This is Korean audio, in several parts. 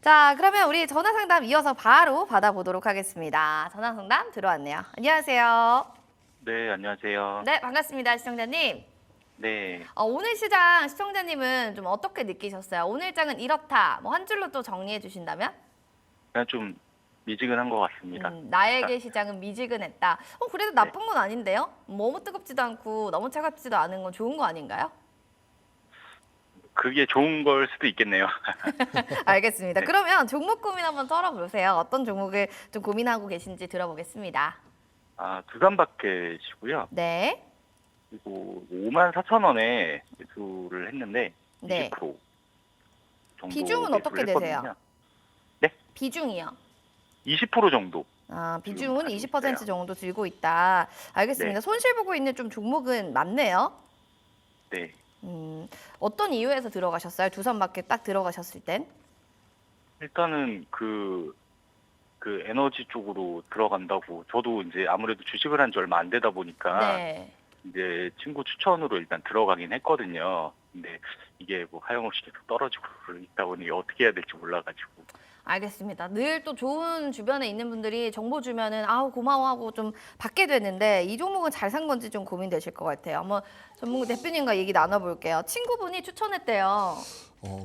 자, 그러면 우리 전화 상담 이어서 바로 받아보도록 하겠습니다. 전화 상담 들어왔네요. 안녕하세요. 네, 안녕하세요. 네, 반갑습니다, 시청자님. 네, 오늘 시장 시청자님은 좀 어떻게 느끼셨어요? 오늘 장은 이렇다. 뭐 한 줄로 또 정리해 주신다면? 그냥 좀 미지근한 것 같습니다. 나에게 시장은 미지근했다. 그래도 나쁜 건 아닌데요? 너무 뜨겁지도 않고 너무 차갑지도 않은 건 좋은 거 아닌가요? 그게 좋은 걸 수도 있겠네요. 알겠습니다. 네. 그러면 종목 고민 한번 털어보세요. 어떤 종목을 좀 고민하고 계신지 들어보겠습니다. 두산마켓이고요. 네. 그리고 54,000원에 매수를 했는데 네. 20% 정도 비중은 어떻게 매수를 되세요? 했거든요. 네, 비중이요. 20% 정도. 비중은 가지고 20% 있어요. 정도 들고 있다. 알겠습니다. 네, 손실 보고 있는 좀 종목은 많네요. 네. 어떤 이유에서 들어가셨어요? 두산마켓 딱 들어가셨을 땐? 일단은 그 에너지 쪽으로 들어간다고 저도 이제 아무래도 주식을 한 지 얼마 안 되다 보니까 네. 이제 친구 추천으로 일단 들어가긴 했거든요. 근데 이게 뭐 하염없이 계속 떨어지고 있다 보니 어떻게 해야 될지 몰라가지고. 알겠습니다. 늘 또 좋은 주변에 있는 분들이 정보 주면은 아우 고마워하고 좀 받게 되는데 이 종목은 잘 산 건지 좀 고민되실 것 같아요. 한번 전문가 대표님과 얘기 나눠볼게요. 친구분이 추천했대요.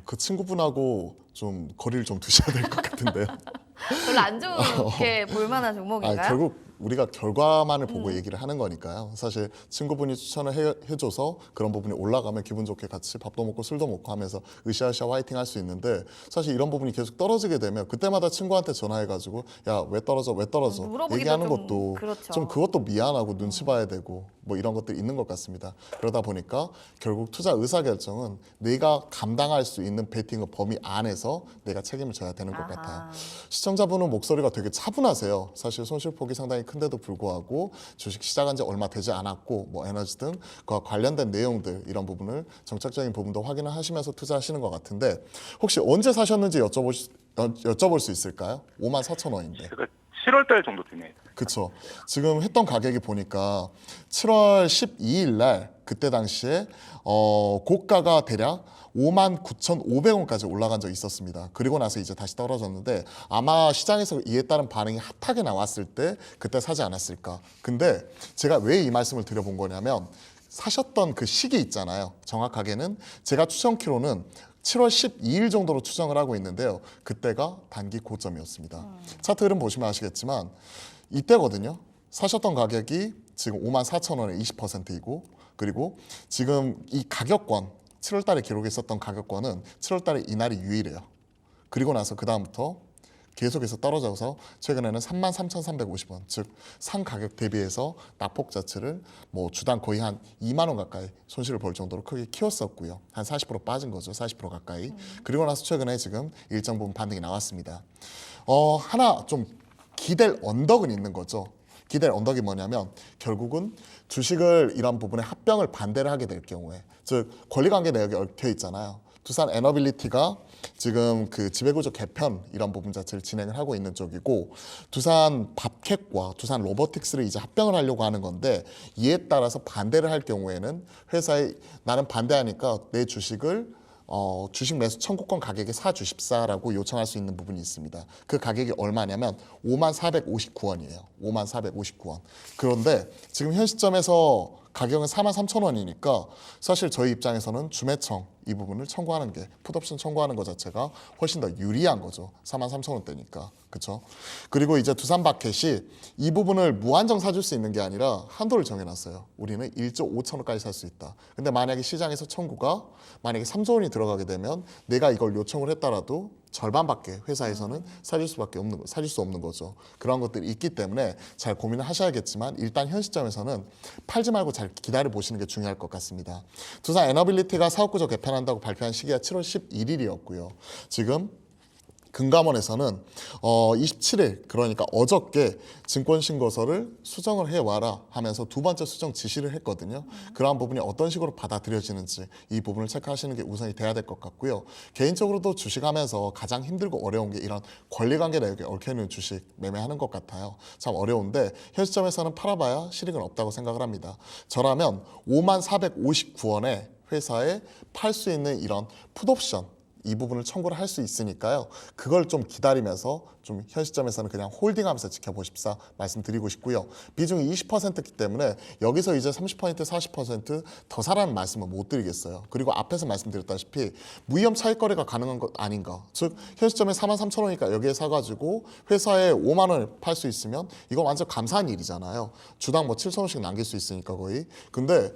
그 친구분하고 좀 거리를 좀 두셔야 될 것 같은데요. 별로 안 좋게 볼 만한 종목인가요? 결국 우리가 결과만을 보고 얘기를 하는 거니까요. 사실 친구분이 추천을 해줘서 그런 부분이 올라가면 기분 좋게 같이 밥도 먹고 술도 먹고 하면서 으쌰으쌰 화이팅 할 수 있는데 사실 이런 부분이 계속 떨어지게 되면 그때마다 친구한테 전화해가지고 야 왜 떨어져 왜 떨어져 물어보기도 얘기하는 좀 것도 그렇죠. 좀 그것도 미안하고 눈치 봐야 되고 뭐 이런 것들이 있는 것 같습니다. 그러다 보니까 결국 투자 의사결정은 내가 감당할 수 있는 베팅의 범위 안에서 내가 책임을 져야 되는 것 아하. 같아요. 시청자분은 목소리가 되게 차분하세요. 사실 손실폭이 상당히 큰데도 불구하고 주식 시작한 지 얼마 되지 않았고 뭐 에너지 등 그와 관련된 내용들 이런 부분을 정책적인 부분도 확인을 하시면서 투자하시는 것 같은데 혹시 언제 사셨는지 여쭤볼 수 있을까요? 54,000원인데. 제가 7월 달 정도 되네. 그렇죠. 지금 했던 가격이 보니까 7월 12일 날 그때 당시에 고가가 대략 59,500원까지 올라간 적이 있었습니다. 그리고 나서 이제 다시 떨어졌는데 아마 시장에서 이에 따른 반응이 핫하게 나왔을 때 그때 사지 않았을까. 근데 제가 왜 이 말씀을 드려본 거냐면 사셨던 그 시기 있잖아요. 정확하게는 제가 추정키로는 7월 12일 정도로 추정을 하고 있는데요. 그때가 단기 고점이었습니다. 차트 흐름 보시면 아시겠지만 이때거든요. 사셨던 가격이 지금 54,000원에 20%이고 그리고 지금 이 가격권 7월 달에 기록했었던 가격권은 7월 달에 이날이 유일해요. 그리고 나서 그 다음부터 계속해서 떨어져서 최근에는 33,350원, 즉 상 가격 대비해서 낙폭 자체를 뭐 주당 거의 한 2만 원 가까이 손실을 볼 정도로 크게 키웠었고요. 한 40% 빠진 거죠, 40% 가까이. 그리고 나서 최근에 지금 일정 부분 반등이 나왔습니다. 하나 좀 기댈 언덕은 있는 거죠. 기댈 언덕이 뭐냐면 결국은 주식을 이런 부분에 합병을 반대를 하게 될 경우에 즉 권리관계 내역에 얽혀 있잖아요. 두산 에너빌리티가 지금 그 지배구조 개편 이런 부분 자체를 진행을 하고 있는 쪽이고 두산 밥캣과 두산 로보틱스를 이제 합병을 하려고 하는 건데 이에 따라서 반대를 할 경우에는 회사에 나는 반대하니까 내 주식을 주식 매수 청구권 가격에 사주십사라고 요청할 수 있는 부분이 있습니다. 그 가격이 얼마냐면 54,459원이에요. 54,459원. 그런데 지금 현 시점에서 가격은 43,000원이니까 사실 저희 입장에서는 주매청 이 부분을 청구하는 게 풋옵션 청구하는 것 자체가 훨씬 더 유리한 거죠. 43,000원대니까. 그렇죠? 그리고 이제 두산마켓이 이 부분을 무한정 사줄 수 있는 게 아니라 한도를 정해놨어요. 우리는 1조 5천원까지 살 수 있다. 근데 만약에 시장에서 청구가 만약에 3조 원이 들어가게 되면 내가 이걸 요청을 했더라도 절반밖에 회사에서는 사줄 수 없는 거죠. 그런 것들이 있기 때문에 잘 고민을 하셔야겠지만 일단 현 시점에서는 팔지 말고 잘 기다려 보시는 게 중요할 것 같습니다. 두산 에너빌리티가 사업구조 개편한다고 발표한 시기가 7월 11일이었고요. 지금 금감원에서는 27일 그러니까 어저께 증권신고서를 수정을 해와라 하면서 두 번째 수정 지시를 했거든요. 그러한 부분이 어떤 식으로 받아들여지는지 이 부분을 체크하시는 게 우선이 돼야 될 것 같고요. 개인적으로도 주식하면서 가장 힘들고 어려운 게 이런 권리관계 내역에 얽혀있는 주식 매매하는 것 같아요. 참 어려운데 현 시점에서는 팔아봐야 실익은 없다고 생각을 합니다. 저라면 54,459원에 회사에 팔 수 있는 이런 풋옵션 이 부분을 청구를 할 수 있으니까요. 그걸 좀 기다리면서 좀 현 시점에서는 그냥 홀딩하면서 지켜보십사 말씀드리고 싶고요. 비중이 20%이기 때문에 여기서 이제 30% 40%더 사라는 말씀은 못 드리겠어요. 그리고 앞에서 말씀드렸다시피 무위험 차익거래가 가능한 것 아닌가. 즉 현 시점에 43,000원이니까 여기에 사가지고 회사에 5만 원을 팔 수 있으면 이건 완전 감사한 일이잖아요. 주당 뭐 7,000원씩 남길 수 있으니까 거의. 근데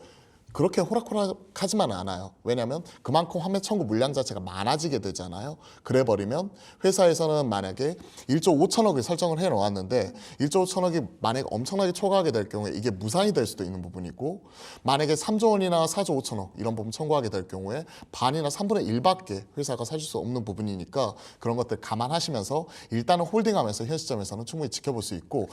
그렇게 호락호락하지만은 않아요. 왜냐하면 그만큼 환매 청구 물량 자체가 많아지게 되잖아요. 그래버리면 회사에서는 만약에 1조 5천억을 설정을 해놓았는데 1조 5천억이 만약에 엄청나게 초과하게 될 경우에 이게 무산이 될 수도 있는 부분이고 만약에 3조 원이나 4조 5천억 이런 부분 청구하게 될 경우에 반이나 3분의 1밖에 회사가 사줄 수 없는 부분이니까 그런 것들 감안하시면서 일단은 홀딩하면서 현 시점에서는 충분히 지켜볼 수 있고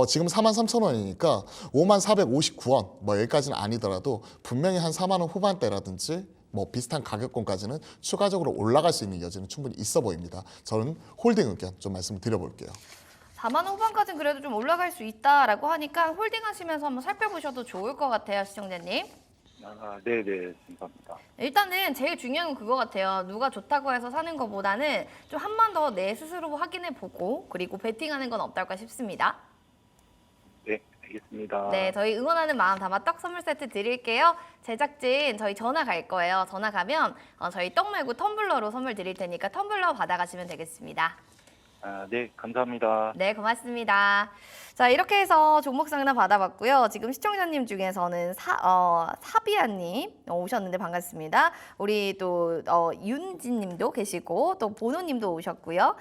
지금 43,000원이니까 54,459원 뭐 여기까지는 아니더라도 분명히 한 4만 원 후반대라든지 뭐 비슷한 가격권까지는 추가적으로 올라갈 수 있는 여지는 충분히 있어 보입니다. 저는 홀딩 의견 좀 말씀을 드려볼게요. 4만 원 후반까지는 그래도 좀 올라갈 수 있다라고 하니까 홀딩하시면서 한번 살펴보셔도 좋을 것 같아요, 시청자님. 네네, 감사합니다. 일단은 제일 중요한 건 그거 같아요. 누가 좋다고 해서 사는 것보다는 좀 한 번 더 내 스스로 확인해 보고 그리고 베팅하는 건 어떨까 싶습니다. 네, 알겠습니다. 네, 저희 응원하는 마음 담아 떡 선물 세트 드릴게요. 제작진 저희 전화 갈 거예요. 전화 가면 저희 떡 말고 텀블러로 선물 드릴 테니까 텀블러 받아가시면 되겠습니다. 네, 감사합니다. 네, 고맙습니다. 자, 이렇게 해서 종목 상담 받아봤고요. 지금 시청자님 중에서는 사비아님 오셨는데 반갑습니다. 우리 또 윤진님도 계시고 또 보노님도 오셨고요.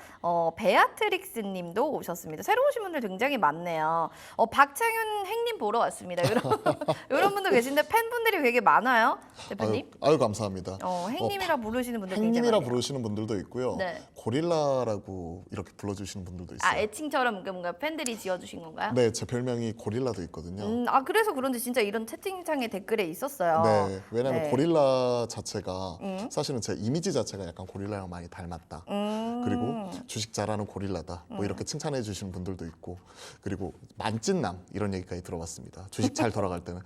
베아트릭스님도 오셨습니다. 새로 오신 분들 굉장히 많네요. 박창윤 행님 보러 왔습니다. 이런 분들 계신데 팬분들이 되게 많아요, 대표님. 아유 감사합니다. 행님이라 부르시는 분들 굉장히 행님이라 많네요. 부르시는 분들도 있고요. 네. 고릴라라고 이렇게 불러주시는 분들도 있어요. 애칭처럼 뭔가 팬들이 지어주신 건가요? 네, 제 별명이 고릴라도 있거든요. 그래서 그런지 진짜 이런 채팅창에 댓글에 있었어요. 네, 왜냐하면 네. 고릴라 자체가 사실은 제 이미지 자체가 약간 고릴라랑 많이 닮았다. 그리고 주식 잘하는 고릴라다. 뭐 이렇게 칭찬해 주시는 분들도 있고 그리고 만찢남 이런 얘기까지 들어봤습니다. 주식 잘 돌아갈 때는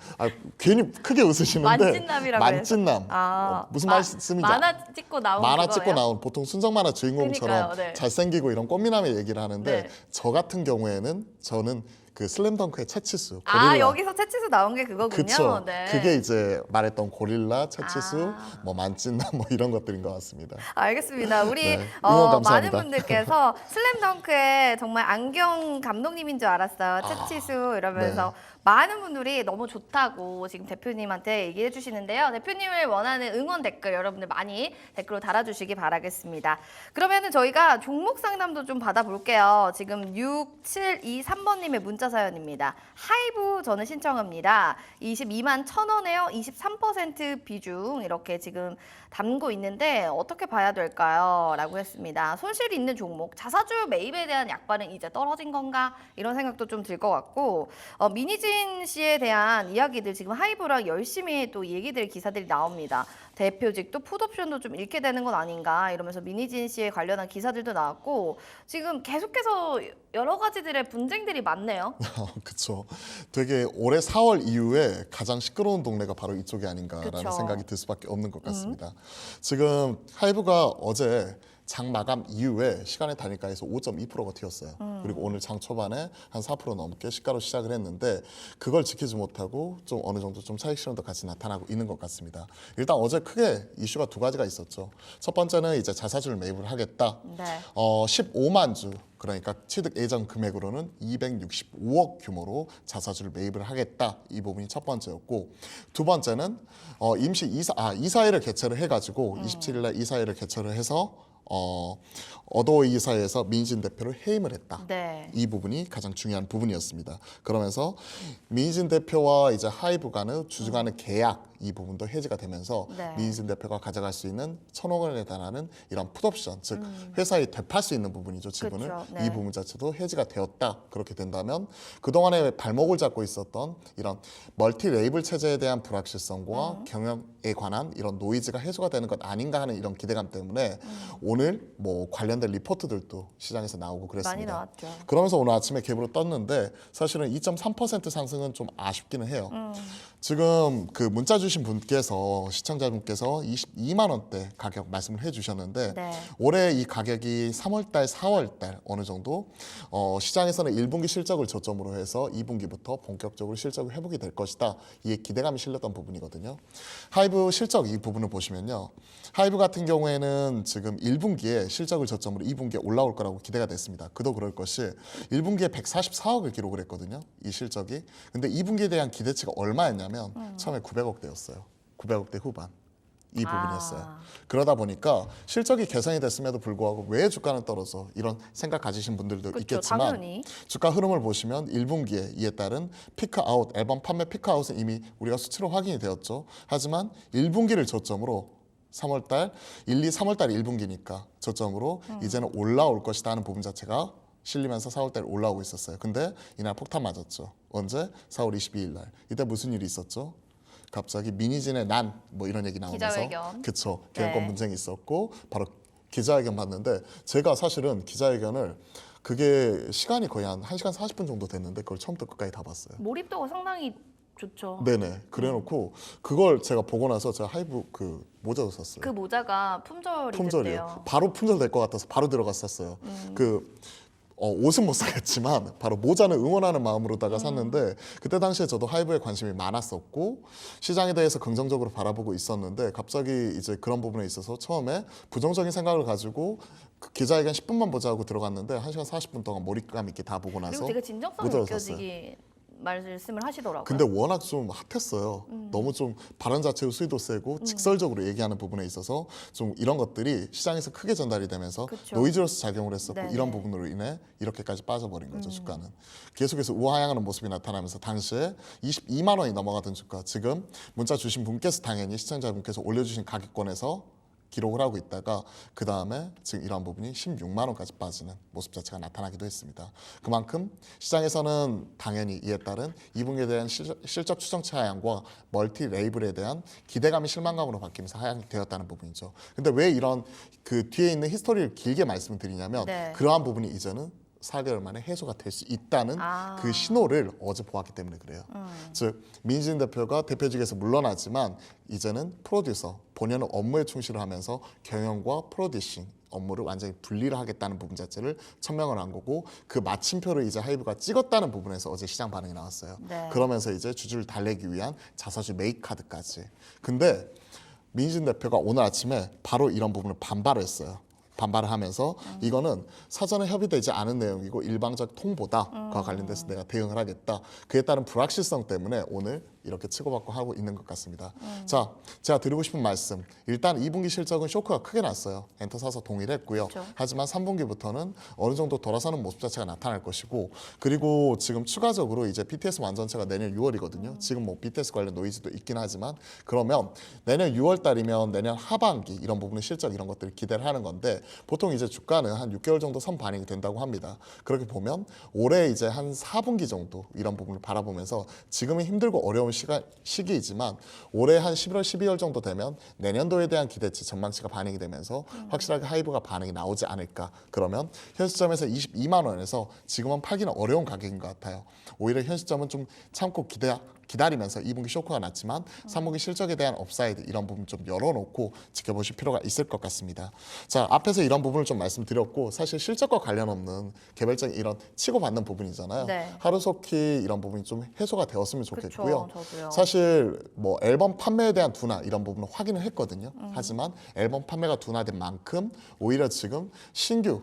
괜히 크게 웃으시는데 만찢남이라고 만찢남 무슨 말씀인지 만화 찍고 나온 만화 그거예요? 찍고 나온 보통 순정 만화 주인공처럼 그러니까요, 네. 잘생기고 이런 꽃미남의 얘기를 하는데 네. 저 같은 경우에는 저는 그 슬램덩크의 채치수 여기서 채치수 나온 게 그거군요. 그쵸. 네. 그게 이제 말했던 고릴라, 채치수, 아. 뭐 만찢남 뭐 이런 것들인 것 같습니다. 알겠습니다. 우리 네, 응원 많은 감사합니다. 분들께서 슬램덩크의 정말 안경 감독님인 줄 알았어요. 채치수 이러면서 네. 많은 분들이 너무 좋다고 지금 대표님한테 얘기해 주시는데요. 대표님을 원하는 응원 댓글 여러분들 많이 댓글로 달아주시기 바라겠습니다. 그러면은 저희가 종목 상담도 좀 받아볼게요. 지금 6723번님의 문자 사연입니다. 하이브 저는 신청합니다. 22만 1,000원에요. 23% 비중 이렇게 지금 담고 있는데 어떻게 봐야 될까요? 라고 했습니다. 손실 있는 종목, 자사주 매입에 대한 약발은 이제 떨어진 건가? 이런 생각도 좀 들 것 같고 미니진 씨에 대한 이야기들 지금 하이브랑 열심히 또 얘기들 기사들이 나옵니다. 대표직도 풋옵션도 좀 잃게 되는 건 아닌가 이러면서 미니진 씨에 관련한 기사들도 나왔고 지금 계속해서 여러 가지들의 분쟁들이 많네요. 그렇죠. 되게 올해 4월 이후에 가장 시끄러운 동네가 바로 이쪽이 아닌가라는 그쵸. 생각이 들 수밖에 없는 것 같습니다. 지금 하이브가 어제 장 마감 이후에 시간의 단일가에서 5.2%가 튀었어요. 그리고 오늘 장 초반에 한 4% 넘게 시가로 시작을 했는데 그걸 지키지 못하고 좀 어느 정도 좀 차익 실현도 같이 나타나고 있는 것 같습니다. 일단 어제 크게 이슈가 두 가지가 있었죠. 첫 번째는 이제 자사주를 매입을 하겠다. 네. 15만 주 그러니까 취득 예정 금액으로는 265억 규모로 자사주를 매입을 하겠다. 이 부분이 첫 번째였고 두 번째는 임시 이사회를 개최를 해가지고 27일날 이사회를 개최를 해서 어도 이사회에서 민희진 대표를 해임을 했다. 네. 이 부분이 가장 중요한 부분이었습니다. 그러면서 민희진 대표와 이제 하이브 간의 주주 간의 계약 이 부분도 해지가 되면서 네. 민희진 대표가 가져갈 수 있는 1,000억 원에 달하는 이런 풋옵션, 즉 회사에 되팔 수 있는 부분이죠. 지분을 그쵸, 네. 이 부분 자체도 해지가 되었다. 그렇게 된다면 그동안에 발목을 잡고 있었던 이런 멀티 레이블 체제에 대한 불확실성과 경영에 관한 이런 노이즈가 해소가 되는 것 아닌가 하는 이런 기대감 때문에 오늘 뭐 관련 관련된 리포트들도 시장에서 나오고 많이 그랬습니다. 나왔죠. 그러면서 오늘 아침에 갭으로 떴는데 사실은 2.3% 상승은 좀 아쉽기는 해요. 지금 그 문자 주신 분께서 시청자분께서 22만 원대 가격 말씀을 해주셨는데 네. 올해 이 가격이 3월달, 4월달 어느 정도 시장에서는 1분기 실적을 저점으로 해서 2분기부터 본격적으로 실적을 회복이 될 것이다. 이에 기대감이 실렸던 부분이거든요. 하이브 실적 이 부분을 보시면요. 하이브 같은 경우에는 지금 1분기에 실적을 저점으로 2분기에 올라올 거라고 기대가 됐습니다. 그도 그럴 것이 1분기에 144억을 기록을 했거든요. 이 실적이. 근데 2분기에 대한 기대치가 얼마였냐면 처음에 900억대였어요. 900억대 후반. 이 부분이었어요. 아. 그러다 보니까 실적이 개선이 됐음에도 불구하고 왜 주가는 떨어져 이런 생각 가지신 분들도 그쵸, 있겠지만 당연히. 주가 흐름을 보시면 1분기에 이에 따른 피크아웃, 앨범 판매 피크아웃은 이미 우리가 수치로 확인이 되었죠. 하지만 1분기를 저점으로 3월달, 3월달 1분기니까 저점으로 이제는 올라올 것이다 하는 부분 자체가 실리면서 4월달 올라오고 있었어요. 근데 이날 폭탄 맞았죠. 언제? 4월 22일 날. 이때 무슨 일이 있었죠? 갑자기 미니진의 난 뭐 이런 얘기 나오면서 기자회견. 그쵸. 개헌권 네. 문쟁이 있었고 바로 기자회견 봤는데 제가 사실은 기자회견을 그게 시간이 거의 한 1시간 40분 정도 됐는데 그걸 처음부터 끝까지 다 봤어요. 몰입도가 상당히 좋죠. 네네. 그래놓고 그걸 제가 보고 나서 제가 하이브 그 모자도 샀어요. 그 모자가 품절이 품절이요. 됐대요. 바로 품절 될 것 같아서 바로 들어갔었어요. 그 옷은 못 사겠지만 바로 모자는 응원하는 마음으로다가 샀는데 그때 당시에 저도 하이브에 관심이 많았었고 시장에 대해서 긍정적으로 바라보고 있었는데 갑자기 이제 그런 부분에 있어서 처음에 부정적인 생각을 가지고 그 기자회견 10분만 보자고 들어갔는데 1시간 40분 동안 몰입감 있게 다 보고 나서 그리고 되게 진정성이 모자를 느껴지기 말씀을 하시더라고요. 근데 워낙 좀 핫했어요. 너무 좀 발언 자체의 수위도 세고 직설적으로 얘기하는 부분에 있어서 좀 이런 것들이 시장에서 크게 전달이 되면서 그쵸. 노이즈로서 작용을 했었고 네네. 이런 부분으로 인해 이렇게까지 빠져버린 거죠. 주가는. 계속해서 우하향하는 모습이 나타나면서 당시에 22만 원이 넘어가던 주가 지금 문자 주신 분께서 당연히 시청자분께서 올려주신 가격권에서 기록을 하고 있다가 그 다음에 지금 이러한 부분이 16만 원까지 빠지는 모습 자체가 나타나기도 했습니다. 그만큼 시장에서는 당연히 이에 따른 2분기에 대한 실적 추정치 하향과 멀티 레이블에 대한 기대감이 실망감으로 바뀌면서 하향이 되었다는 부분이죠. 근데 왜 이런 그 뒤에 있는 히스토리를 길게 말씀을 드리냐면 네. 그러한 부분이 이제는 4개월 만에 해소가 될 수 있다는 아. 그 신호를 어제 보았기 때문에 그래요. 즉 민진 대표가 대표직에서 물러나지만 이제는 프로듀서 본연의 업무에 충실을 하면서 경영과 프로듀싱 업무를 완전히 분리를 하겠다는 부분 자체를 천명을 한 거고 그 마침표를 이제 하이브가 찍었다는 부분에서 어제 시장 반응이 나왔어요. 네. 그러면서 이제 주주를 달래기 위한 자사주 매입 카드까지. 근데 민진 대표가 오늘 아침에 바로 이런 부분을 반발을 했어요. 반발을 하면서 이거는 사전에 협의되지 않은 내용이고 일방적 통보다과 관련돼서 내가 대응을 하겠다. 그에 따른 불확실성 때문에 오늘 이렇게 치고받고 하고 있는 것 같습니다. 자, 제가 드리고 싶은 말씀. 일단 2분기 실적은 쇼크가 크게 났어요. 엔터 사서 동의를 했고요. 그렇죠. 하지만 3분기부터는 어느 정도 돌아서는 모습 자체가 나타날 것이고 그리고 지금 추가적으로 이제 BTS 완전체가 내년 6월이거든요. 지금 뭐 BTS 관련 노이즈도 있긴 하지만 그러면 내년 6월 달이면 내년 하반기 이런 부분의 실적 이런 것들을 기대를 하는 건데 보통 이제 주가는 한 6개월 정도 선 반영이 된다고 합니다. 그렇게 보면 올해 이제 한 4분기 정도 이런 부분을 바라보면서 지금은 힘들고 어려운 시기이지만 올해 한 11월, 12월 정도 되면 내년도에 대한 기대치, 전망치가 반영이 되면서 확실하게 하이브가 반응이 나오지 않을까. 그러면 현 시점에서 22만 원에서 지금은 팔기는 어려운 가격인 것 같아요. 오히려 현 시점은 좀 참고 기다리면서 2분기 쇼크가 났지만 3분기 실적에 대한 업사이드 이런 부분 좀 열어놓고 지켜보실 필요가 있을 것 같습니다. 자, 앞에서 이런 부분을 좀 말씀드렸고 사실 실적과 관련 없는 개별적인 이런 치고받는 부분이잖아요. 네. 하루속히 이런 부분이 좀 해소가 되었으면 좋겠고요. 그쵸, 저도요. 사실 뭐 앨범 판매에 대한 둔화 이런 부분을 확인을 했거든요. 하지만 앨범 판매가 둔화된 만큼 오히려 지금 신규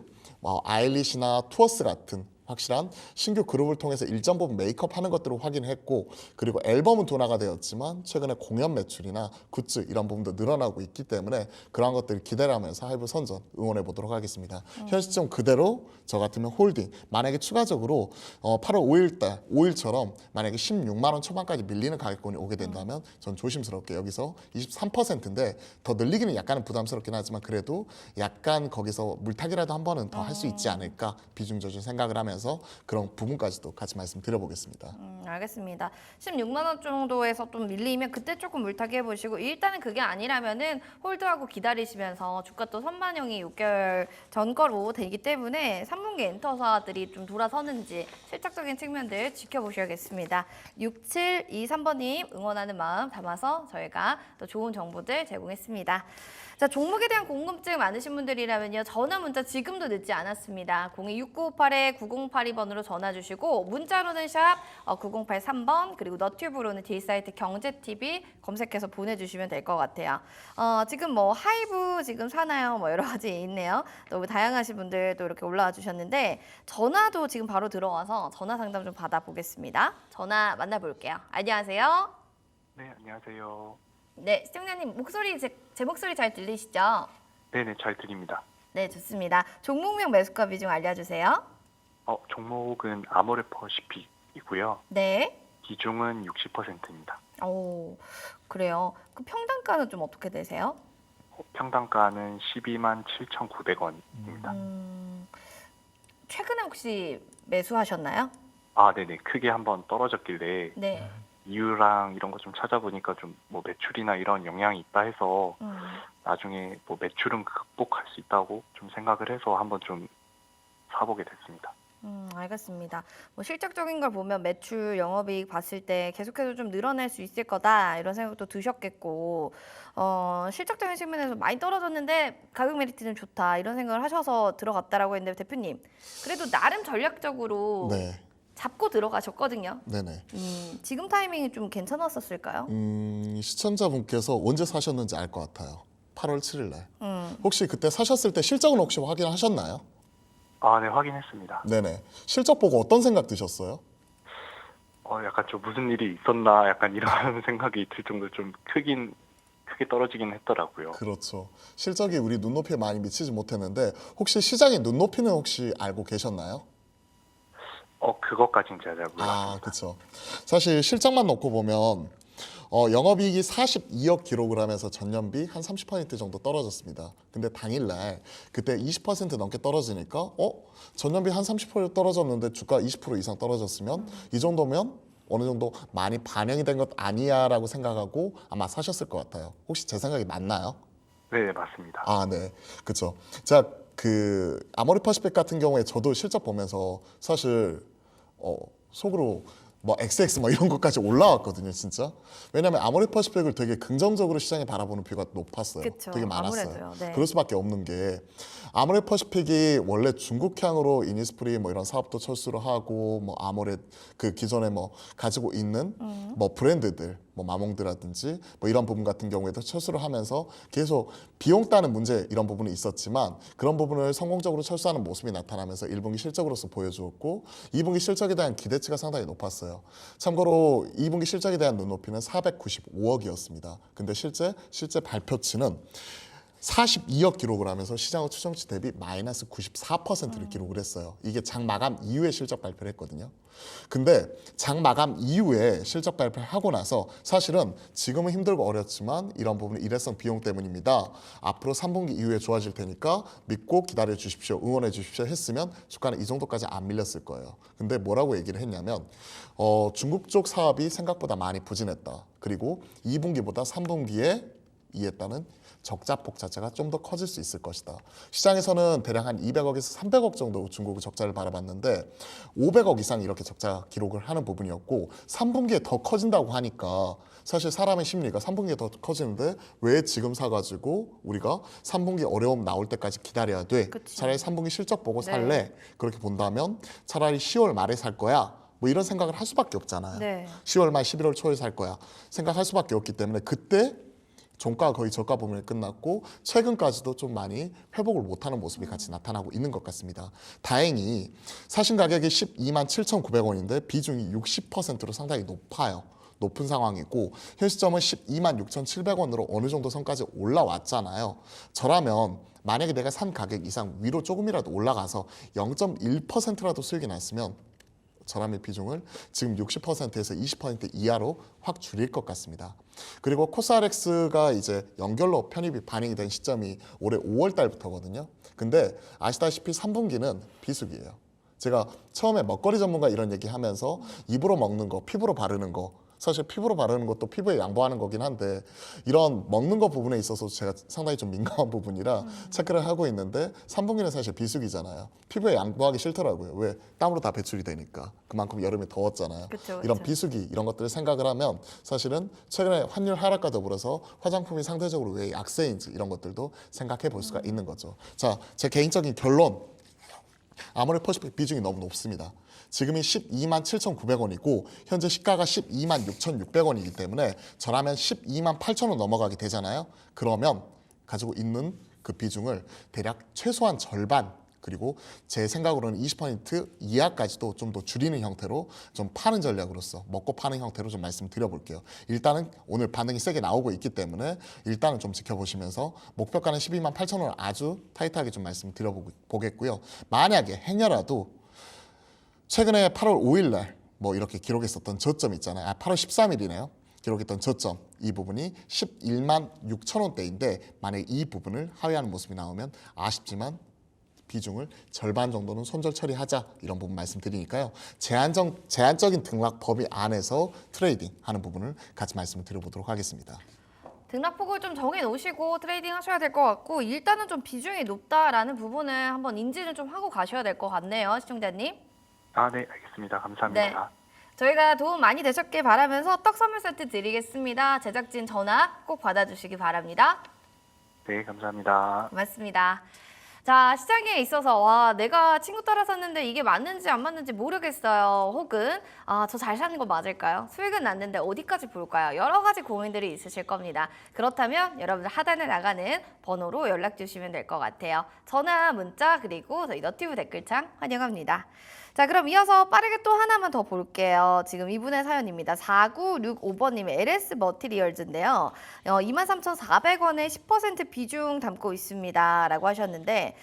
아일리시나 투어스 같은 확실한 신규 그룹을 통해서 일정 부분 메이크업 하는 것들을 확인했고 그리고 앨범은 둔화가 되었지만 최근에 공연 매출이나 굿즈 이런 부분도 늘어나고 있기 때문에 그러한 것들을 기대하면서 하이브 선전 응원해 보도록 하겠습니다. 현 시점 그대로 저 같으면 홀딩 만약에 추가적으로 8월 5일처럼 만약에 16만 원 초반까지 밀리는 가격권이 오게 된다면 전 조심스럽게 여기서 23%인데 더 늘리기는 약간은 부담스럽긴 하지만 그래도 약간 거기서 물타기라도 한 번은 더 할 수 있지 않을까 비중 조절 생각을 하면서 말씀드리면서 그런 부분까지도 같이 말씀드려보겠습니다. 알겠습니다. 16만 원 정도에서 좀 밀리면 그때 조금 물타기 해보시고 일단은 그게 아니라면은 홀드하고 기다리시면서 주가 또 선반영이 6개월 전 거로 되기 때문에 3분기 엔터사들이 좀 돌아서는지 실적적인 측면들 지켜보셔야겠습니다. 6723번님 응원하는 마음 담아서 저희가 또 좋은 정보들 제공했습니다. 자, 종목에 대한 궁금증 많으신 분들이라면요. 전화 문자 지금도 늦지 않았습니다. 026958-9082번으로 전화 주시고 문자로는 샵 9083번 그리고 너튜브로는 D사이트 경제TV 검색해서 보내주시면 될 것 같아요. 지금 뭐 하이브 지금 사나요? 뭐 여러 가지 있네요. 너무 다양하신 분들 또 이렇게 올라와 주셨는데 전화도 지금 바로 들어와서 전화 상담 좀 받아보겠습니다. 전화 만나볼게요. 안녕하세요. 네, 안녕하세요. 네, 시청자님 목소리 제 목소리 잘 들리시죠? 네네, 잘 들립니다. 네, 좋습니다. 종목명 매수가 비중 알려주세요. 종목은 아모레퍼시픽이고요. 네. 비중은 60%입니다. 오, 그래요. 그 평단가는 좀 어떻게 되세요? 평단가는 127,900원입니다. 최근에 혹시 매수하셨나요? 네네. 크게 한번 떨어졌길래 네. 이유랑 이런 거 좀 찾아보니까 좀 뭐 매출이나 이런 영향이 있다 해서 나중에 뭐 매출은 극복할 수 있다고 좀 생각을 해서 한번 좀 사보게 됐습니다. 알겠습니다. 뭐 실적적인 걸 보면 매출, 영업이익 봤을 때 계속해서 좀 늘어날 수 있을 거다 이런 생각도 드셨겠고 실적적인 측면에서 많이 떨어졌는데 가격 메리트는 좋다 이런 생각을 하셔서 들어갔다라고 했는데 대표님 그래도 나름 전략적으로 네, 잡고 들어가셨거든요. 네네. 지금 타이밍이 좀 괜찮았었을까요? 시청자분께서 언제 사셨는지 알 것 같아요. 8월 7일 날. 음. 혹시 그때 사셨을 때 실적은 혹시 확인하셨나요? 네, 확인했습니다. 네네. 실적 보고 어떤 생각 드셨어요? 약간 좀 무슨 일이 있었나 약간 이런 생각이 들 정도로 좀 크게 떨어지긴 했더라고요. 그렇죠. 실적이 우리 눈높이에 많이 미치지 못했는데 혹시 시장의 눈높이는 혹시 알고 계셨나요? 그것까진 제가 잘 몰랐습니다. 그렇죠. 사실 실적만 놓고 보면 영업이익이 42억 기록을 하면서 전년비 한 30% 정도 떨어졌습니다. 근데 당일날 그때 20% 넘게 떨어지니까 전년비 한 30% 떨어졌는데 주가 20% 이상 떨어졌으면 이 정도면 어느 정도 많이 반영이 된 것 아니야 라고 생각하고 아마 사셨을 것 같아요. 혹시 제 생각이 맞나요? 네, 맞습니다. 네. 그렇죠. 자, 그 아모레퍼시픽 같은 경우에 저도 실적 보면서 사실 속으로 뭐 XX 뭐 이런 것까지 올라왔거든요, 진짜. 왜냐하면 아모레퍼시픽을 되게 긍정적으로 시장에 바라보는 뷰가 높았어요. 그쵸, 되게 많았어요. 아무래도요, 네. 그럴 수밖에 없는 게 아모레퍼시픽이 원래 중국향으로 이니스프리 뭐 이런 사업도 철수를 하고 뭐 아모레 그 기존에 뭐 가지고 있는 뭐 브랜드들 뭐 마몽드라든지 뭐 이런 부분 같은 경우에도 철수를 하면서 계속 비용 따는 문제 이런 부분이 있었지만 그런 부분을 성공적으로 철수하는 모습이 나타나면서 1분기 실적으로서 보여주었고 2분기 실적에 대한 기대치가 상당히 높았어요. 참고로 2분기 실적에 대한 눈높이는 495억이었습니다. 근데 실제 발표치는 42억 기록을 하면서 시장의 추정치 대비 마이너스 94%를 기록을 했어요. 이게 장 마감 이후에 실적 발표를 했거든요. 근데 장 마감 이후에 실적 발표를 하고 나서 사실은 지금은 힘들고 어렵지만 이런 부분은 일회성 비용 때문입니다. 앞으로 3분기 이후에 좋아질 테니까 믿고 기다려 주십시오. 응원해 주십시오 했으면 주가는 이 정도까지 안 밀렸을 거예요. 근데 뭐라고 얘기를 했냐면 중국 쪽 사업이 생각보다 많이 부진했다. 그리고 2분기보다 3분기에 이에 따른 적자폭 자체가 좀 더 커질 수 있을 것이다. 시장에서는 대략 한 200억에서 300억 정도 중국의 적자를 바라봤는데 500억 이상 이렇게 적자 기록을 하는 부분이었고 3분기에 더 커진다고 하니까 사실 사람의 심리가 3분기에 더 커지는데 왜 지금 사가지고 우리가 3분기 어려움 나올 때까지 기다려야 돼? 그치. 차라리 3분기 실적 보고 네. 살래? 그렇게 본다면 차라리 10월 말에 살 거야. 뭐 이런 생각을 할 수밖에 없잖아요. 네. 10월 말 11월 초에 살 거야. 생각할 수밖에 없기 때문에 그때 종가가 거의 저가 범위에 끝났고 최근까지도 좀 많이 회복을 못하는 모습이 같이 나타나고 있는 것 같습니다. 다행히 사신 가격이 12만 7,900원인데 비중이 60%로 상당히 높은 상황이고 현 시점은 12만 6,700원으로 어느 정도 선까지 올라왔잖아요. 저라면 만약에 내가 산 가격 이상 위로 조금이라도 올라가서 0.1%라도 수익이 났으면 저렴의 비중을 지금 60%에서 20% 이하로 확 줄일 것 같습니다. 그리고 코스알엑스가 이제 연결로 편입이 반영이 된 시점이 올해 5월 달부터거든요. 근데 아시다시피 3분기는 비수기예요. 제가 처음에 먹거리 전문가 이런 얘기 하면서 입으로 먹는 거, 피부로 바르는 거, 사실 피부로 바르는 것도 피부에 양보하는 거긴 한데 이런 먹는 거 부분에 있어서 제가 상당히 좀 민감한 부분이라 체크를 하고 있는데 3분기는 사실 비수기잖아요. 피부에 양보하기 싫더라고요. 왜? 땀으로 다 배출이 되니까. 그만큼 여름에 더웠잖아요. 그쵸, 이런 그쵸. 비수기 이런 것들을 생각을 하면 사실은 최근에 환율 하락과 더불어서 화장품이 상대적으로 왜 약세인지 이런 것들도 생각해 볼 수가 있는 거죠. 자, 제 개인적인 결론. 아모레 퍼시픽 비중이 너무 높습니다. 지금이 12만 7,900원이고 현재 시가가 12만 6,600원이기 때문에 저라면 12만 8천원 넘어가게 되잖아요. 그러면 가지고 있는 그 비중을 대략 최소한 절반 그리고 제 생각으로는 20% 이하까지도 좀 더 줄이는 형태로 좀 파는 전략으로서 먹고 파는 형태로 좀 말씀드려볼게요. 일단은 오늘 반등이 세게 나오고 있기 때문에 일단은 좀 지켜보시면서 목표가는 12만 8천원을 아주 타이트하게 좀 말씀드려보겠고요. 만약에 행여라도 최근에 8월 5일 날 뭐 이렇게 기록했었던 저점 있잖아요. 8월 13일이네요. 기록했던 저점 이 부분이 11만 6천 원대인데 만약에 이 부분을 하회하는 모습이 나오면 아쉽지만 비중을 절반 정도는 손절 처리하자 이런 부분 말씀드리니까요. 제한적인 등락 범위 안에서 트레이딩 하는 부분을 같이 말씀을 드려보도록 하겠습니다. 등락폭을 좀 정해 놓으시고 트레이딩 하셔야 될 것 같고 일단은 좀 비중이 높다라는 부분을 한번 인지를 좀 하고 가셔야 될 것 같네요. 시청자님. 아, 네, 알겠습니다. 감사합니다. 저희가 도움 많이 되셨길 바라면서 떡 선물 세트 드리겠습니다. 제작진 전화 꼭 받아주시기 바랍니다. 네, 감사합니다. 고맙습니다. 자, 시장에 있어서 와 내가 친구 따라 샀는데 이게 맞는지 안 맞는지 모르겠어요. 혹은 저 잘 사는 거 맞을까요? 수익은 났는데 어디까지 볼까요? 여러 가지 고민들이 있으실 겁니다. 그렇다면 여러분들 하단에 나가는 번호로 연락 주시면 될 것 같아요. 전화, 문자 그리고 저희 너튜브 댓글창 환영합니다. 자, 그럼 이어서 빠르게 또 하나만 더 볼게요. 지금 이분의 사연입니다. 4965번님의 LS 머티리얼즈인데요. 23,400원에 10% 비중 담고 있습니다. 라고 하셨는데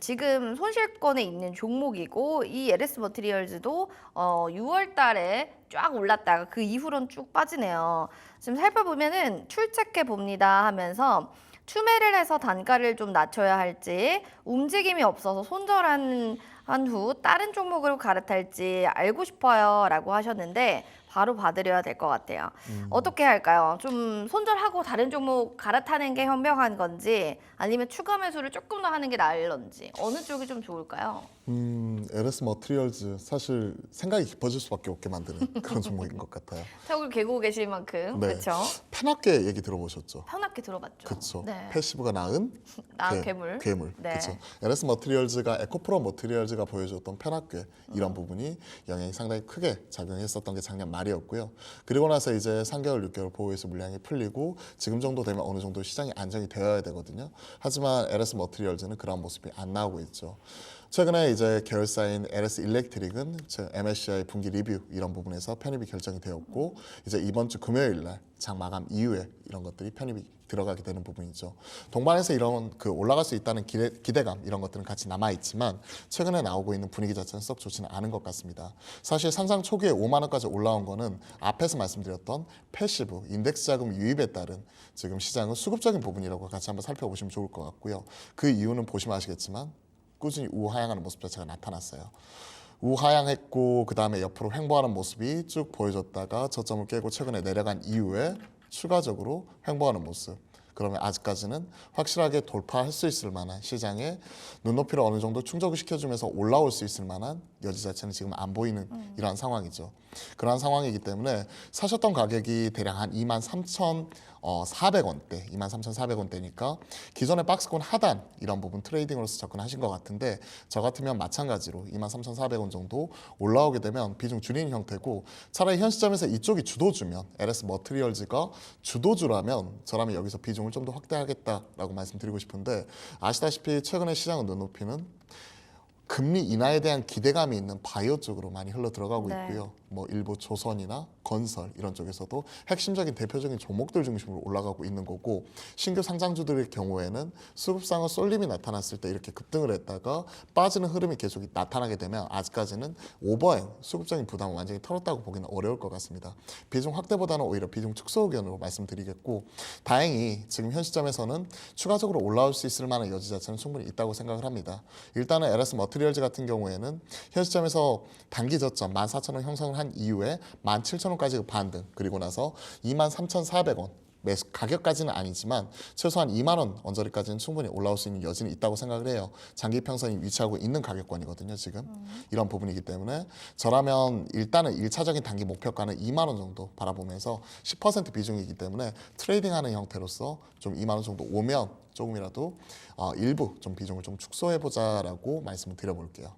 지금 손실권에 있는 종목이고 이 LS 머티리얼즈도 6월 달에 쫙 올랐다가 그 이후로는 쭉 빠지네요. 지금 살펴보면은 출첵해 봅니다 하면서 추매를 해서 단가를 좀 낮춰야 할지 움직임이 없어서 손절한 후 다른 종목으로 갈아탈지 알고 싶어요 라고 하셨는데 바로 봐드려야 될 것 같아요. 어떻게 할까요? 좀 손절하고 다른 종목 갈아타는 게 현명한 건지 아니면 추가 매수를 조금 더 하는 게 나을런지 어느 쪽이 좀 좋을까요? LS 머티리얼즈 사실 생각이 깊어질 수밖에 없게 만드는 그런 종목인 것 같아요. 턱을 개고 계실 만큼 네. 그렇죠? 페나께 얘기 들어보셨죠? 편하게 들어봤죠. 그렇죠. 네. 패시브가 낳은 괴물. 괴물. 네. 그렇죠. LS 머티리얼즈가 에코프로 머티리얼즈가 보여줬던 페나께 이런 부분이 영향이 상당히 크게 작용했었던 게 작년 말이었고요. 그리고 나서 이제 3개월, 6개월 보호해서 물량이 풀리고 지금 정도 되면 어느 정도 시장이 안정이 되어야 되거든요. 하지만 LS 머티리얼즈는 그런 모습이 안 나오고 있죠. 최근에 이제 계열사인 LS 일렉트릭은 MSCI 분기 리뷰 이런 부분에서 편입이 결정이 되었고 이제 이번 주 금요일 날 장 마감 이후에 이런 것들이 편입이 들어가게 되는 부분이죠. 동반해서 이런 그 올라갈 수 있다는 기대감 이런 것들은 같이 남아 있지만 최근에 나오고 있는 분위기 자체는 썩 좋지는 않은 것 같습니다. 사실 상장 초기에 5만 원까지 올라온 거는 앞에서 말씀드렸던 패시브 인덱스 자금 유입에 따른 지금 시장은 수급적인 부분이라고 같이 한번 살펴보시면 좋을 것 같고요. 그 이유는 보시면 아시겠지만 꾸준히 우하향하는 모습 자체가 나타났어요. 우하향했고 그 다음에 옆으로 횡보하는 모습이 쭉 보여졌다가 저점을 깨고 최근에 내려간 이후에 추가적으로 횡보하는 모습. 그러면 아직까지는 확실하게 돌파할 수 있을 만한 시장에 눈높이를 어느 정도 충족을 시켜주면서 올라올 수 있을 만한 여지 자체는 지금 안 보이는 이러한 상황이죠. 그러한 상황이기 때문에 사셨던 가격이 대략 한 23,400원대, 23,400원대니까 기존의 박스권 하단 이런 부분 트레이딩으로서 접근하신 것 같은데 저 같으면 마찬가지로 23,400원 정도 올라오게 되면 비중 줄이는 형태고 차라리 현 시점에서 이쪽이 주도주면 LS 머티리얼즈가 주도주라면 저라면 여기서 비중을 좀 더 확대하겠다라고 말씀드리고 싶은데 아시다시피 최근에 시장의 눈높이는 금리 인하에 대한 기대감이 있는 바이오 쪽으로 많이 흘러 들어가고 네. 있고요. 뭐 일부 조선이나 건설 이런 쪽에서도 핵심적인 대표적인 종목들 중심으로 올라가고 있는 거고 신규 상장주들의 경우에는 수급상의 쏠림이 나타났을 때 이렇게 급등을 했다가 빠지는 흐름이 계속 나타나게 되면 아직까지는 오버행 수급적인 부담을 완전히 털었다고 보기는 어려울 것 같습니다. 비중 확대보다는 오히려 비중 축소 의견으로 말씀드리겠고 다행히 지금 현 시점에서는 추가적으로 올라올 수 있을 만한 여지 자체는 충분히 있다고 생각을 합니다. 일단은 LS 머티리얼즈 머티리얼즈 같은 경우에는 현 시점에서 단기 저점 14,000원 형성을 한 이후에 17,000원까지 반등, 그리고 나서 23,400원 매수 가격까지는 아니지만 최소한 2만 원 언저리까지는 충분히 올라올 수 있는 여지는 있다고 생각을 해요. 장기 평선이 위치하고 있는 가격권이거든요, 지금. 이런 부분이기 때문에 저라면 일단은 1차적인 단기 목표가는 2만 원 정도 바라보면서 10% 비중이기 때문에 트레이딩하는 형태로서 좀 2만 원 정도 오면 조금이라도 일부 좀 비중을 좀 축소해보자라고 말씀을 드려볼게요.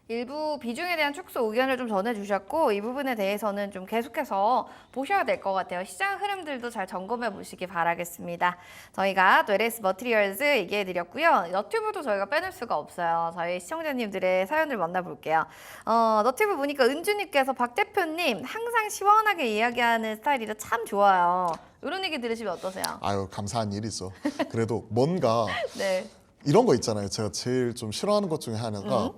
일부 비중에 대한 축소 의견을 좀 전해주셨고 이 부분에 대해서는 좀 계속해서 보셔야 될 것 같아요. 시장 흐름들도 잘 점검해 보시기 바라겠습니다. 저희가 또 LS 머티리얼즈 얘기해드렸고요. 너튜브도 저희가 빼놓을 수가 없어요. 저희 시청자님들의 사연을 만나볼게요. 너튜브 보니까 은주님께서 박 대표님 항상 시원하게 이야기하는 스타일이라 참 좋아요. 이런 얘기 들으시면 어떠세요? 아유, 감사한 일이죠. 그래도 뭔가 네. 이런 거 있잖아요. 제가 제일 좀 싫어하는 것 중에 하나가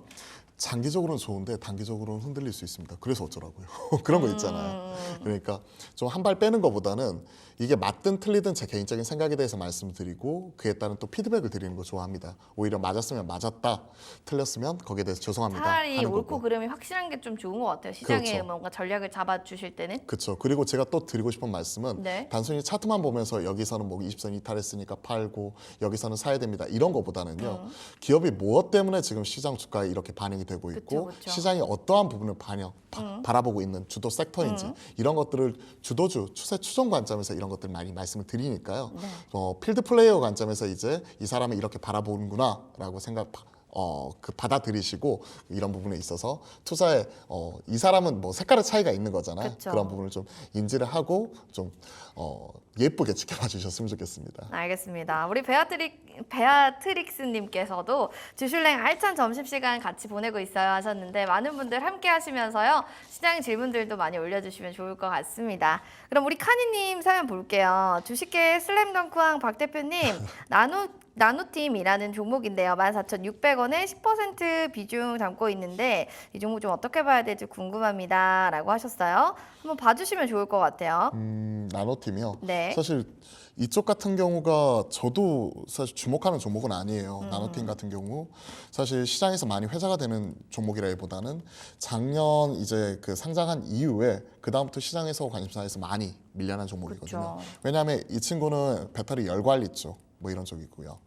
장기적으로는 좋은데 단기적으로는 흔들릴 수 있습니다. 그래서 어쩌라고요. 그런 거 있잖아요. 그러니까 좀 한 발 빼는 것보다는 이게 맞든 틀리든 제 개인적인 생각에 대해서 말씀드리고 그에 따른 또 피드백을 드리는 거 좋아합니다. 오히려 맞았으면 맞았다, 틀렸으면 거기에 대해서 죄송합니다 차라리 하는 옳고 거고. 그름이 확실한 게 좀 좋은 것 같아요. 시장에 그렇죠. 뭔가 전략을 잡아주실 때는. 그렇죠. 그리고 제가 또 드리고 싶은 말씀은 네. 단순히 차트만 보면서 여기서는 뭐 20선 이탈했으니까 팔고 여기서는 사야 됩니다. 이런 거보다는요. 기업이 무엇 때문에 지금 시장 주가에 이렇게 반영이 되고 있고 그쵸. 시장이 어떠한 부분을 바라보고 있는 주도 섹터인지 이런 것들을 주도주, 추세 추종 관점에서 이런 것들 많이 말씀을 드리니까요. 네. 필드 플레이어 관점에서 이제 이 사람이 이렇게 바라보는구나라고 받아들이시고 이런 부분에 있어서 투자에 이 사람은 뭐 색깔의 차이가 있는 거잖아요. 그쵸. 그런 부분을 좀 인지를 하고 좀 예쁘게 지켜봐 주셨으면 좋겠습니다. 알겠습니다. 우리 베아트릭스님께서도 주슐랭 알찬 점심시간 같이 보내고 있어요 하셨는데 많은 분들 함께 하시면서요. 시장 질문들도 많이 올려주시면 좋을 것 같습니다. 그럼 우리 카니님 사연 볼게요. 주식계 슬램덩크왕 박 대표님 나노팀이라는 종목인데요. 14,600원에 10% 비중 담고 있는데 이 종목 좀 어떻게 봐야 될지 궁금합니다 라고 하셨어요. 한번 봐주시면 좋을 것 같아요. 나노팀이요. 네. 사실 이쪽 같은 경우가 저도 사실 주목하는 종목은 아니에요. 나노팀 같은 경우 사실 시장에서 많이 회자가 되는 종목이라기보다는 작년 이제 그 상장한 이후에 그 다음부터 시장에서 관심사에서 많이 밀려난 종목이거든요. 그쵸. 왜냐하면 이 친구는 배터리 열 관리 쪽 뭐 이런 쪽이고요.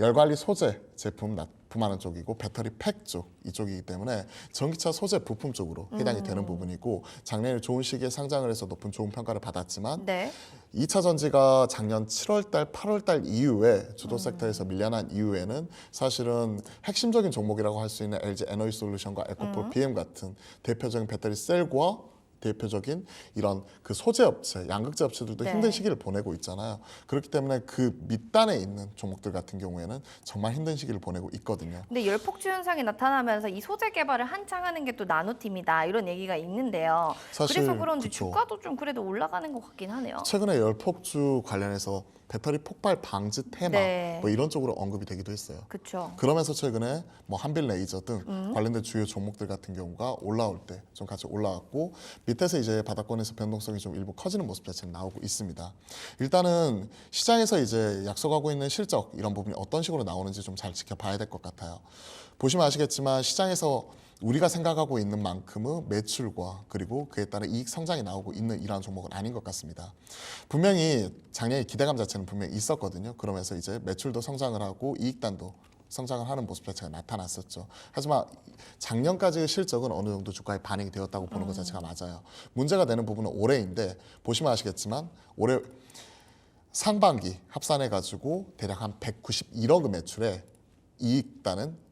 열 관리 소재 제품 납품하는 쪽이고 배터리 팩 쪽 이쪽이기 때문에 전기차 소재 부품 쪽으로 해당이 되는 부분이고 작년에 좋은 시기에 상장을 해서 높은 좋은 평가를 받았지만 네. 2차 전지가 작년 7월달, 8월달 이후에 주도 섹터에서 밀려난 이후에는 사실은 핵심적인 종목이라고 할 수 있는 LG 에너지 솔루션과 에코폴 BM 같은 대표적인 배터리 셀과 대표적인 이런 그 소재 업체, 양극재 업체들도 네. 힘든 시기를 보내고 있잖아요. 그렇기 때문에 그 밑단에 있는 종목들 같은 경우에는 정말 힘든 시기를 보내고 있거든요. 근데 열폭주 현상이 나타나면서 이 소재 개발을 한창 하는 게 또 나노팀이다 이런 얘기가 있는데요. 사실 그래서 그런지 그쵸. 주가도 좀 그래도 올라가는 것 같긴 하네요. 최근에 열폭주 관련해서 배터리 폭발 방지 테마 네. 뭐 이런 쪽으로 언급이 되기도 했어요. 그렇죠. 그러면서 최근에 뭐 한빌 레이저 등 관련된 주요 종목들 같은 경우가 올라올 때 좀 같이 올라왔고 밑에서 이제 바닥권에서 변동성이 좀 일부 커지는 모습 자체는 나오고 있습니다. 일단은 시장에서 이제 약속하고 있는 실적 이런 부분이 어떤 식으로 나오는지 좀 잘 지켜봐야 될 것 같아요. 보시면 아시겠지만 시장에서 우리가 생각하고 있는 만큼의 매출과 그리고 그에 따른 이익 성장이 나오고 있는 이러한 종목은 아닌 것 같습니다. 분명히 작년에 기대감 자체는 분명히 있었거든요. 그러면서 이제 매출도 성장을 하고 이익단도 성장을 하는 모습 자체가 나타났었죠. 하지만 작년까지의 실적은 어느 정도 주가에 반영이 되었다고 보는 것 자체가 맞아요. 문제가 되는 부분은 올해인데 보시면 아시겠지만 올해 상반기 합산해가지고 대략 한 191억의 매출에 이익단은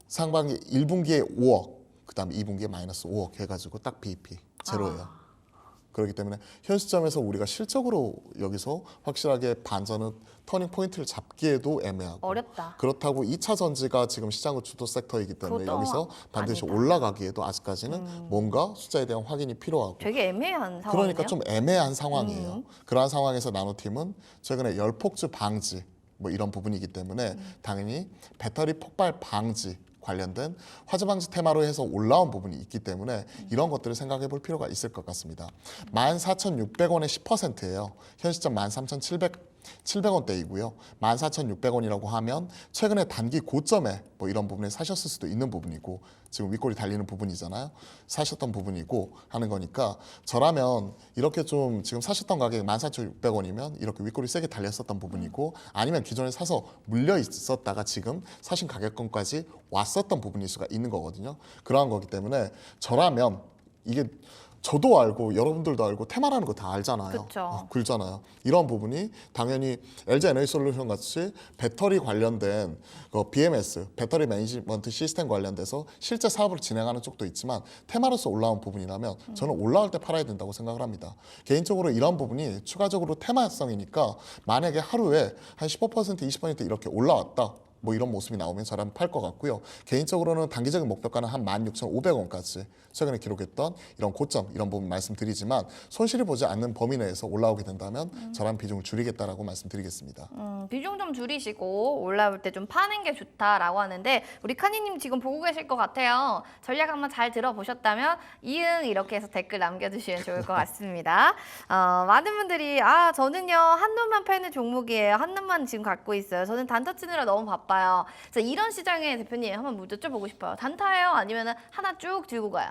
상반기 1분기에 5억, 그 다음에 2분기에 마이너스 5억 해가지고 딱 BEP 제로예요. 그렇기 때문에 현 시점에서 우리가 실적으로 여기서 확실하게 반전은 터닝 포인트를 잡기에도 애매하고 어렵다. 그렇다고 2차 전지가 지금 시장의 주도 섹터이기 때문에 그것도 여기서 반드시 아니다. 올라가기에도 아직까지는 뭔가 숫자에 대한 확인이 필요하고 되게 애매한 상황이네요. 그러니까 좀 애매한 상황이에요. 그러한 상황에서 나노팀은 최근에 열폭주 방지 뭐 이런 부분이기 때문에 당연히 배터리 폭발 방지 관련된 화재 방지 테마로 해서 올라온 부분이 있기 때문에 이런 것들을 생각해 볼 필요가 있을 것 같습니다. 14,600원의 10%예요. 현 시점 13,700 700원대이고요. 14,600원이라고 하면 최근에 단기 고점에 뭐 이런 부분에 사셨을 수도 있는 부분이고 지금 윗골이 달리는 부분이잖아요. 사셨던 부분이고 하는 거니까 저라면 이렇게 좀 지금 사셨던 가격이 14,600원이면 이렇게 윗골이 세게 달렸었던 부분이고 아니면 기존에 사서 물려 있었다가 지금 사신 가격권까지 왔었던 부분일 수가 있는 거거든요. 그러한 거기 때문에 저라면 이게 저도 알고 여러분들도 알고 테마라는 거 다 알잖아요. 그쵸. 그렇잖아요. 이런 부분이 당연히 LG 에너지솔루션 같이 배터리 관련된 BMS, 배터리 매니지먼트 시스템 관련돼서 실제 사업을 진행하는 쪽도 있지만 테마로서 올라온 부분이라면 저는 올라올 때 팔아야 된다고 생각을 합니다. 개인적으로 이런 부분이 추가적으로 테마성이니까 만약에 하루에 한 15%, 20% 이렇게 올라왔다. 뭐 이런 모습이 나오면 저라면 팔 것 같고요. 개인적으로는 단기적인 목표가는 한 16,500원까지 최근에 기록했던 이런 고점 이런 부분 말씀드리지만 손실이 보지 않는 범위 내에서 올라오게 된다면 저라면 비중을 줄이겠다라고 말씀드리겠습니다. 비중 좀 줄이시고 올라올 때 좀 파는 게 좋다라고 하는데 우리 카니님 지금 보고 계실 것 같아요. 전략 한번 잘 들어보셨다면 이응 이렇게 해서 댓글 남겨주시면 좋을 것 같습니다. 많은 분들이 저는요 한눈만 패는 종목이에요. 한눈만 지금 갖고 있어요. 저는 단타 치느라 너무 바빠요. 그래서 이런 시장에 대표님 한번 여쭤보고 싶어요. 단타예요? 아니면 하나 쭉 들고 가요?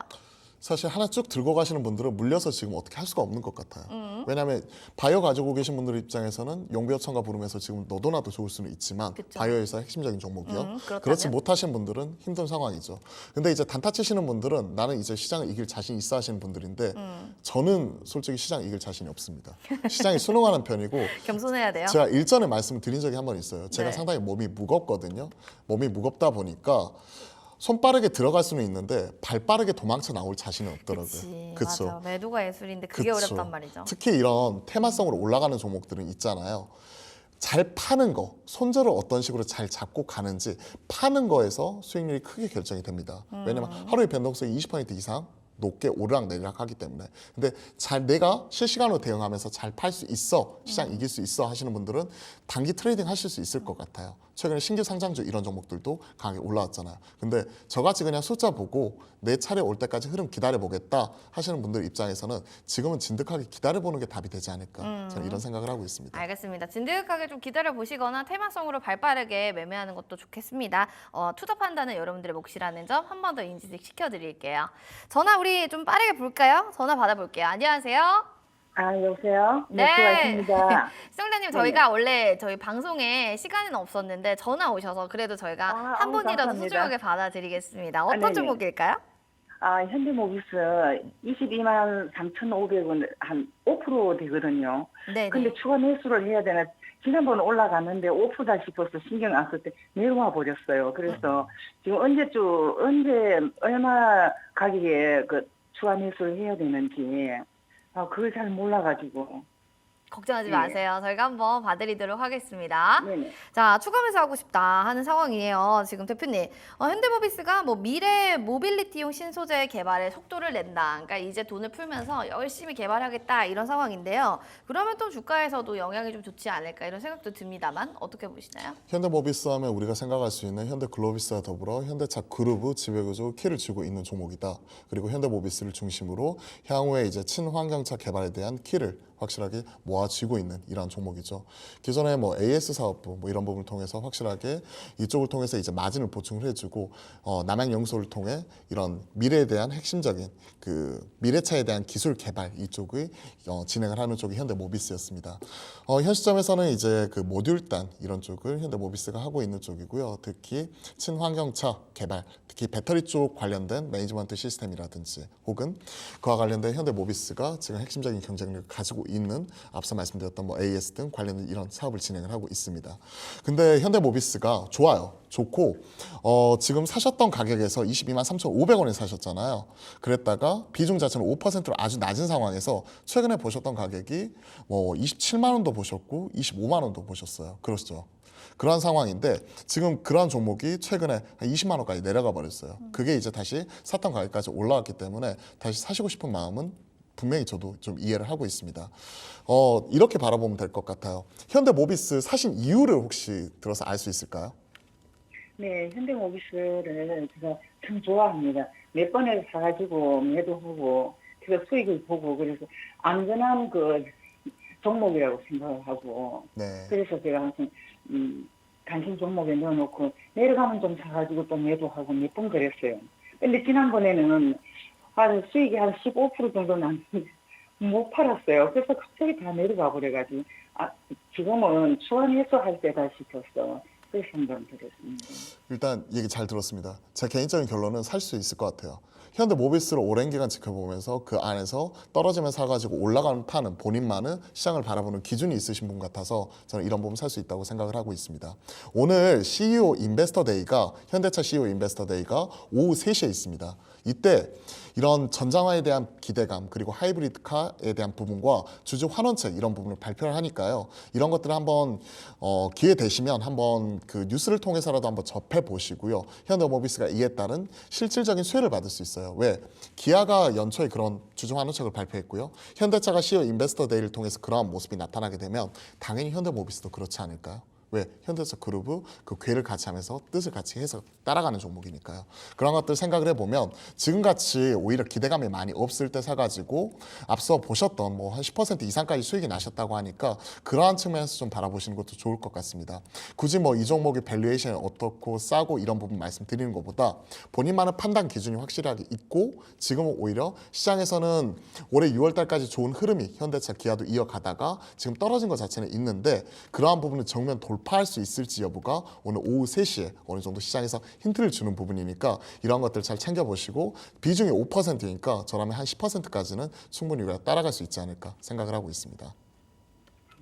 사실 하나 쭉 들고 가시는 분들은 물려서 지금 어떻게 할 수가 없는 것 같아요. 왜냐하면 바이오 가지고 계신 분들 입장에서는 용비어천가 부르면서 지금 너도나도 좋을 수는 있지만 그쵸. 바이오에서 핵심적인 종목이요. 그렇다면? 그렇지 못하신 분들은 힘든 상황이죠. 근데 이제 단타 치시는 분들은 나는 이제 시장을 이길 자신 있어 하시는 분들인데 저는 솔직히 시장 이길 자신이 없습니다. 시장이 순응하는 편이고 겸손해야 돼요. 제가 일전에 말씀을 드린 적이 한 번 있어요. 제가 네. 상당히 몸이 무겁거든요. 몸이 무겁다 보니까 손 빠르게 들어갈 수는 있는데 발 빠르게 도망쳐 나올 자신은 없더라고요. 그치, 맞아. 매도가 예술인데 그게 그쵸. 어렵단 말이죠. 특히 이런 테마성으로 올라가는 종목들은 있잖아요. 잘 파는 거, 손절을 어떤 식으로 잘 잡고 가는지 파는 거에서 수익률이 크게 결정이 됩니다. 왜냐면 하루의 변동성이 20% 이상 높게 오르락 내리락 하기 때문에. 근데 잘 내가 실시간으로 대응하면서 잘 팔 수 있어, 시장 이길 수 있어 하시는 분들은 단기 트레이딩 하실 수 있을 것 같아요. 최근에 신규 상장주 이런 종목들도 강하게 올라왔잖아요. 근데 저같이 그냥 숫자 보고 내 차례 올 때까지 흐름 기다려보겠다 하시는 분들 입장에서는 지금은 진득하게 기다려보는 게 답이 되지 않을까 저는 이런 생각을 하고 있습니다. 알겠습니다. 진득하게 좀 기다려 보시거나 테마성으로 발빠르게 매매하는 것도 좋겠습니다. 투자 판단은 여러분들의 몫이라는 점 한 번 더 인지시켜 드릴게요. 전화 우리 좀 빠르게 볼까요? 전화 받아볼게요. 안녕하세요. 여보세요? 네. 수고하십니다. 시청자님 저희가 원래 저희 방송에 시간은 없었는데 전화 오셔서 그래도 저희가 한 분이라도 감사합니다. 소중하게 받아드리겠습니다. 어떤 네네. 종목일까요? 현대모비스 22만 3,500원 한 5% 되거든요. 네. 근데 추가 매수를 해야 되나? 지난번에 올라갔는데 5%다 싶어서 신경 안 쓸 때 내려와 버렸어요. 그래서 지금 언제 얼마 가격에 그 추가 매수를 해야 되는지 그걸 잘 몰라가지고. 걱정하지 네. 마세요. 저희가 한번 봐드리도록 하겠습니다. 네네. 자, 추가 매수하고 싶다 하는 상황이에요. 지금 대표님, 현대모비스가 뭐 미래 모빌리티용 신소재 개발에 속도를 낸다. 그러니까 이제 돈을 풀면서 열심히 개발하겠다 이런 상황인데요. 그러면 또 주가에서도 영향이 좀 좋지 않을까 이런 생각도 듭니다만 어떻게 보시나요? 현대모비스 하면 우리가 생각할 수 있는 현대글로비스와 더불어 현대차 그룹의 지배구조 키를 쥐고 있는 종목이다. 그리고 현대모비스를 중심으로 향후에 이제 친환경차 개발에 대한 키를 확실하게 모아쥐고 있는 이러한 종목이죠. 기존에 뭐 AS 사업부 뭐 이런 부분을 통해서 확실하게 이쪽을 통해서 이제 마진을 보충을 해주고 남양연구소를 통해 이런 미래에 대한 핵심적인 그 미래차에 대한 기술 개발 이쪽의 진행을 하는 쪽이 현대모비스였습니다. 현 시점에서는 이제 그 모듈단 이런 쪽을 현대모비스가 하고 있는 쪽이고요. 특히 친환경차 개발, 특히 배터리 쪽 관련된 매니지먼트 시스템이라든지 혹은 그와 관련된 현대모비스가 지금 핵심적인 경쟁력을 가지고 있는 앞서 말씀드렸던 뭐 AS 등 관련된 이런 사업을 진행을 하고 있습니다. 근데 현대모비스가 좋아요. 좋고 지금 사셨던 가격에서 22만 3,500원에 사셨잖아요. 그랬다가 비중 자체는 5%로 아주 낮은 상황에서 최근에 보셨던 가격이 뭐 27만 원도 보셨고 25만 원도 보셨어요. 그렇죠. 그러한 상황인데 지금 그러한 종목이 최근에 한 20만 원까지 내려가 버렸어요. 그게 이제 다시 샀던 가격까지 올라왔기 때문에 다시 사시고 싶은 마음은 분명히 저도 좀 이해를 하고 있습니다. 이렇게 바라보면 될 것 같아요. 현대모비스 사신 이유를 혹시 들어서 알 수 있을까요? 네, 현대모비스를 제가 참 좋아합니다. 몇 번에 사가지고 매도하고 제가 수익을 보고 그래서 안전한 그 종목이라고 생각을 하고 네. 그래서 제가 항상 관심 종목에 넣어놓고 내려가면 좀 사가지고 또 매도하고 몇 번 그랬어요. 근데 지난번에는 한 수익이 한 15% 정도 났는데 못 팔았어요. 그래서 갑자기 다 내려가 버려가지고 지금은 추한 해소할 때다 싶었어. 그래서 한번 드렸습니다. 일단 얘기 잘 들었습니다. 제 개인적인 결론은 살 수 있을 것 같아요. 현대모비스를 오랜 기간 지켜보면서 그 안에서 떨어지면 사가지고 올라가는 타는 본인만은 시장을 바라보는 기준이 있으신 분 같아서 저는 이런 부분 살 수 있다고 생각을 하고 있습니다. 오늘 CEO 인베스터 데이가 현대차 CEO 인베스터 데이가 오후 3시에 있습니다. 이때 이런 전장화에 대한 기대감 그리고 하이브리드카에 대한 부분과 주주 환원책 이런 부분을 발표를 하니까요. 이런 것들을 한번 기회 되시면 한번 그 뉴스를 통해서라도 한번 접해 보시고요. 현대모비스가 이에 따른 실질적인 수혜를 받을 수 있어요. 왜? 기아가 연초에 그런 주주 환원책을 발표했고요. 현대차가 CEO 인베스터 데이를 통해서 그러한 모습이 나타나게 되면 당연히 현대모비스도 그렇지 않을까요? 왜? 현대차 그룹은 그 궤를 같이 하면서 뜻을 같이 해서 따라가는 종목이니까요. 그런 것들 생각을 해보면 지금같이 오히려 기대감이 많이 없을 때 사가지고 앞서 보셨던 뭐 한 10% 이상까지 수익이 나셨다고 하니까 그러한 측면에서 좀 바라보시는 것도 좋을 것 같습니다. 굳이 뭐 이 종목의 밸류에이션이 어떻고 싸고 이런 부분 말씀드리는 것보다 본인만의 판단 기준이 확실하게 있고 지금은 오히려 시장에서는 올해 6월 달까지 좋은 흐름이 현대차 기아도 이어가다가 지금 떨어진 것 자체는 있는데 그러한 부분을 정면 돌파할 수 있을지 여부가 오늘 오후 3시에 어느 정도 시장에서 힌트를 주는 부분이니까 이런 것들 잘 챙겨보시고 비중이 5%니까 저라면 한 10%까지는 충분히 우리가 따라갈 수 있지 않을까 생각을 하고 있습니다.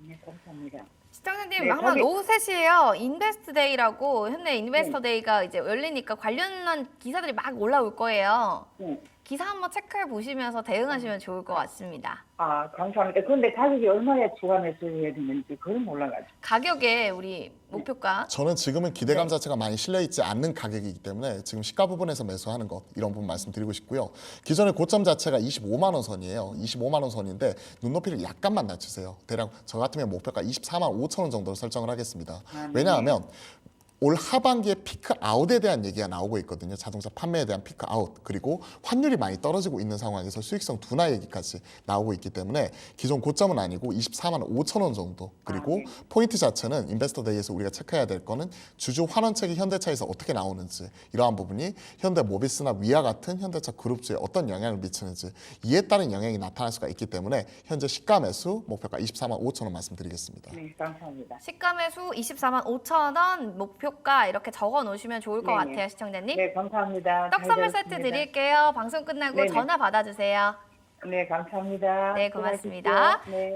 네, 감사합니다. 시청자님 네, 한번 거기- 오후 3시에요. 인베스트 데이라고 현대 인베스터 데이가 이제 열리니까 관련한 기사들이 막 올라올 거예요. 네. 기사 한번 체크해 보시면서 대응하시면 좋을 것 같습니다. 감사합니다. 그런데 가격이 얼마에 추가 매수해야 되는지 그걸 몰라가지고. 가격에 우리 목표가 저는 지금은 기대감 자체가 많이 실려있지 않는 가격이기 때문에 지금 시가 부분에서 매수하는 것 이런 부분 말씀드리고 싶고요. 기존의 고점 자체가 25만 원 선이에요. 25만 원 선인데 눈높이를 약간만 낮추세요. 대략 저 같으면 목표가 24만 5천 원 정도로 설정을 하겠습니다. 네. 왜냐하면 올 하반기에 피크 아웃에 대한 얘기가 나오고 있거든요. 자동차 판매에 대한 피크 아웃 그리고 환율이 많이 떨어지고 있는 상황에서 수익성 둔화 얘기까지 나오고 있기 때문에 기존 고점은 아니고 24만 5천 원 정도 그리고 네. 포인트 자체는 인베스터 데이에서 우리가 체크해야 될 거는 주주 환원책이 현대차에서 어떻게 나오는지 이러한 부분이 현대모비스나 위아 같은 현대차 그룹주에 어떤 영향을 미치는지 이에 따른 영향이 나타날 수가 있기 때문에 현재 시가 매수 목표가 24만 5천 원 말씀드리겠습니다. 네, 감사합니다. 시가 매수 24만 5천 원 목표가 이렇게 적어 놓으시면 좋을 것 네네. 같아요, 시청자님. 네, 감사합니다. 떡 잘 선물 세트 들었습니다. 드릴게요. 방송 끝나고 네네. 전화 받아주세요. 네, 감사합니다. 네, 고맙습니다. 수고하십시오. 네.